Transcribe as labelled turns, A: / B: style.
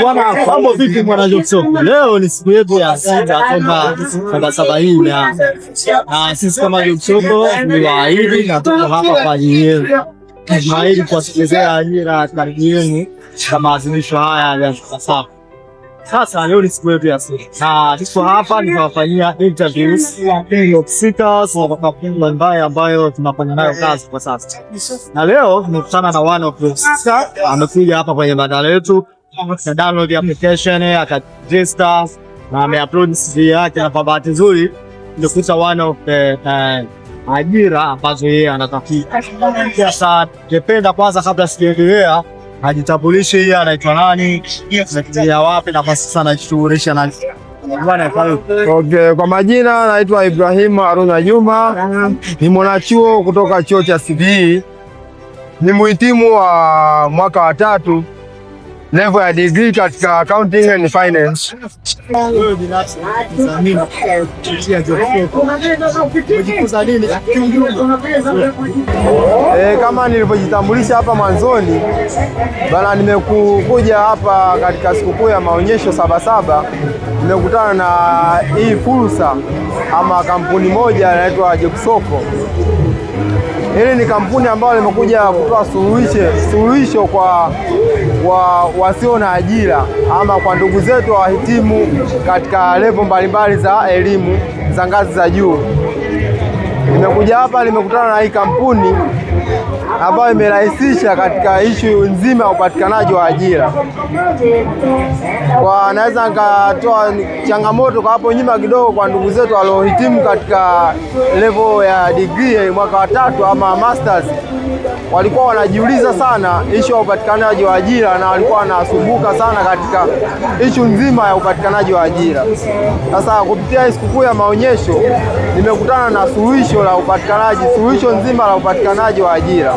A: Bwana, mambo vipi mwana Jokso? Leo ni siku yetu ya sita toka Sabasaba hii na sisi kama Jokso ni waahidi na tuko hapa kwa ajili yenu. Tunaahidi kuwatekelezea ajira karibuni kama maadhimisho haya ya Sabasaba. Sasa leo ni siku yetu ya sita na tuko hapa nikawafanyia interviews seekers wa makampuni ambayo tunafanya nayo kazi kwa sasa. Na leo nimekutana na one of the seekers amekuja hapa kwenye banda letu, na download application akaregister na ameupload CV yake, na kwa bahati nzuri nilikuta one of the ajira ambazo yeye anatafuta. Sasa ningependa kwanza kabla sijaendelea ajitambulishe, yeye anaitwa nani, anakuja wapi na kwa sasa anajishughulisha na bwana.
B: Okay, kwa majina naitwa Ibrahim Haruna Juma, ni mwanachuo kutoka chuo cha CBE, ni muhitimu wa mwaka wa 3 level ya degree katika accounting and finance. Kama nilivyojitambulisha hapa mwanzoni bana, nimekuja hapa katika sikukuu ya maonyesho Sabasaba. Nimekutana na hii fursa ama kampuni moja inaitwa Jekusoko. Hili ni kampuni ambayo limekuja kutoa suluhisho kwa wasio na ajira ama kwa ndugu zetu wahitimu katika level mbalimbali za elimu za ngazi za juu. Nimekuja hapa, nimekutana na hii kampuni ambayo imerahisisha katika issue nzima ya upatikanaji wa ajira. Kwa naweza nikatoa changamoto kwa hapo nyuma kidogo kwa ndugu zetu waliohitimu katika level ya degree mwaka wa 3 ama masters, walikuwa wanajiuliza sana issue ya upatikanaji wa ajira na walikuwa wanasumbuka sana katika issue nzima ya upatikanaji wa ajira. Sasa kupitia sikukuu ya maonyesho nimekutana na suluhisho nzima la upatikanaji wa ajira.